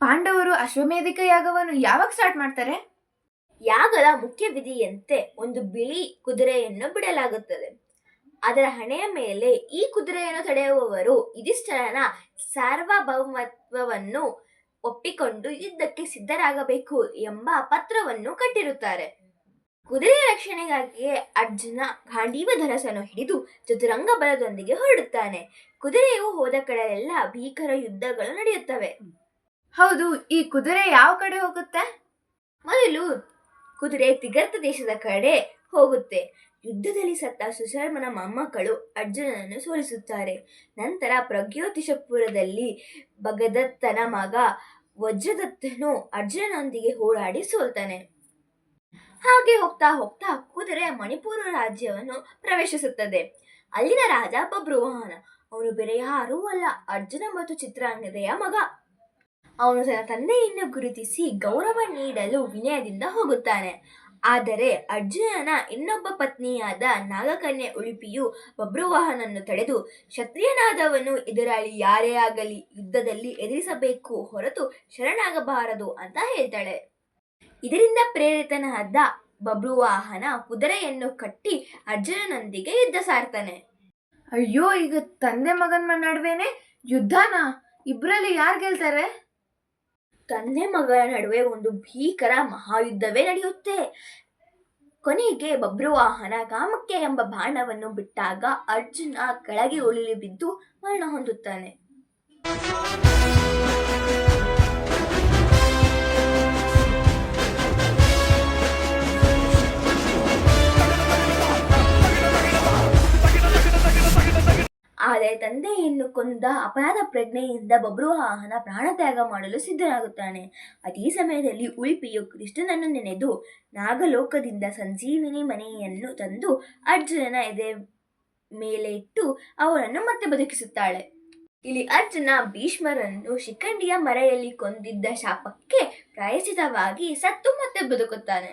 ಪಾಂಡವರು ಅಶ್ವಮೇಧಿಕ ಯಾಗವನ್ನು ಯಾವಾಗ ಸ್ಟಾರ್ಟ್ ಮಾಡ್ತಾರೆ? ಯಾಗದ ಮುಖ್ಯ ವಿಧಿಯಂತೆ ಒಂದು ಬಿಳಿ ಕುದುರೆಯನ್ನು ಬಿಡಲಾಗುತ್ತದೆ. ಅದರ ಹಣೆಯ ಮೇಲೆ ಈ ಕುದುರೆಯನ್ನು ತಡೆಯುವವರು ಯುಧಿಷ್ಠಿರನ ಸಾರ್ವಭೌಮತ್ವವನ್ನು ಒಪ್ಪಿಕೊಂಡು ಯುದ್ಧಕ್ಕೆ ಸಿದ್ಧರಾಗಬೇಕು ಎಂಬ ಪತ್ರವನ್ನು ಕಟ್ಟಿರುತ್ತಾರೆ. ಕುದುರೆಯ ರಕ್ಷಣೆಗಾಗಿ ಅರ್ಜುನ ಗಾಂಡೀವ ಧನಸ್ಸನ್ನು ಹಿಡಿದು ಚತುರಂಗ ಬಲದೊಂದಿಗೆ ಹೊರಡುತ್ತಾನೆ. ಕುದುರೆಯು ಹೋದ ಕಡೆಯೆಲ್ಲ ಭೀಕರ ಯುದ್ಧಗಳು ನಡೆಯುತ್ತವೆ. ಹೌದು, ಈ ಕುದುರೆ ಯಾವ ಕಡೆ ಹೋಗುತ್ತೆ? ಮೊದಲು ಕುದುರೆ ತಿಗರ್ತ ದೇಶದ ಕಡೆ ಹೋಗುತ್ತೆ. ಯುದ್ಧದಲ್ಲಿ ಸತ್ತ ಸುಶರ್ಮನ ಮೊಮ್ಮಕ್ಕಳು ಅರ್ಜುನನನ್ನು ಸೋಲಿಸುತ್ತಾರೆ. ನಂತರ ಪ್ರಗ್ಯೋತಿಷಪುರದಲ್ಲಿ ಭಗದತ್ತನ ಮಗ ವಜ್ರದತ್ತನು ಅರ್ಜುನನೊಂದಿಗೆ ಹೋರಾಡಿ ಸೋಲ್ತಾನೆ. ಹಾಗೆ ಹೋಗ್ತಾ ಹೋಗ್ತಾ ಕುದುರೆ ಮಣಿಪುರ ರಾಜ್ಯವನ್ನು ಪ್ರವೇಶಿಸುತ್ತದೆ. ಅಲ್ಲಿನ ರಾಜ ಬಬ್ರುವಾಹನ. ಅವನು ಬೇರೆ ಯಾರೂ ಅಲ್ಲ, ಅರ್ಜುನ ಮತ್ತು ಚಿತ್ರಾಂಗದೆಯ ಮಗ. ಅವನು ತನ್ನ ತಂದೆಯನ್ನು ಗುರುತಿಸಿ ಗೌರವ ನೀಡಲು ವಿನಯದಿಂದ ಹೋಗುತ್ತಾನೆ. ಆದರೆ ಅರ್ಜುನನ ಇನ್ನೊಬ್ಬ ಪತ್ನಿಯಾದ ನಾಗಕನ್ಯೆ ಉಳುಪಿಯು ಬಬ್ರುವಾಹನನ್ನು ತಡೆದು, ಕ್ಷತ್ರಿಯನಾದವನು ಎದುರಾಳಿ ಯಾರೇ ಆಗಲಿ ಯುದ್ಧದಲ್ಲಿ ಎದುರಿಸಬೇಕು ಹೊರತು ಶರಣಾಗಬಾರದು ಅಂತ ಹೇಳ್ತಾಳೆ. ಇದರಿಂದ ಪ್ರೇರಿತನಾದ ಬಬ್ರುವಾಹನ ಕುದುರೆಯನ್ನು ಕಟ್ಟಿ ಅರ್ಜುನನೊಂದಿಗೆ ಯುದ್ಧ ಸಾರ್ತಾನೆ. ಅಯ್ಯೋ, ಈಗ ತಂದೆ ಮಗನ ನಡುವೆನೆ ಯುದ್ಧನಾ? ಇಬ್ಬರಲ್ಲಿ ಯಾರು ಗೆಲ್ತಾರೆ? ತಂದೆ ಮಗನ ನಡುವೆ ಒಂದು ಭೀಕರ ಮಹಾಯುದ್ಧವೇ ನಡೆಯುತ್ತೆ. ಕೊನೆಗೆ ಬಬ್ರುವಾಹನ ಕಾಮಕ್ಕೆ ಎಂಬ ಬಾಣವನ್ನು ಬಿಟ್ಟಾಗ ಅರ್ಜುನ ಕೆಳಗೆ ಉರುಳಿ ಬಿದ್ದು ಮರಣ ಹೊಂದುತ್ತಾನೆ. ಆದರೆ ತಂದೆಯನ್ನು ಕೊಂದ ಅಪರಾಧ ಪ್ರಜ್ಞೆಯಿಂದ ಬಬ್ರುವಾಹನ ಪ್ರಾಣತ್ಯಾಗ ಮಾಡಲು ಸಿದ್ಧನಾಗುತ್ತಾನೆ. ಅದೇ ಸಮಯದಲ್ಲಿ ಉಳುಪಿಯು ಕೃಷ್ಣನನ್ನು ನೆನೆದು ನಾಗಲೋಕದಿಂದ ಸಂಜೀವಿನಿ ಮನೆಯನ್ನು ತಂದು ಅರ್ಜುನನ ಎದೆ ಮೇಲೆ ಇಟ್ಟು ಅವನನ್ನು ಮತ್ತೆ ಬದುಕಿಸುತ್ತಾಳೆ. ಇಲ್ಲಿ ಅರ್ಜುನ ಭೀಷ್ಮರನ್ನು ಶಿಖಂಡಿಯ ಮರೆಯಲ್ಲಿ ಕೊಂದಿದ್ದ ಶಾಪಕ್ಕೆ ಪ್ರಾಯಶ್ಚಿತವಾಗಿ ಸತ್ತು ಮತ್ತೆ ಬದುಕುತ್ತಾನೆ.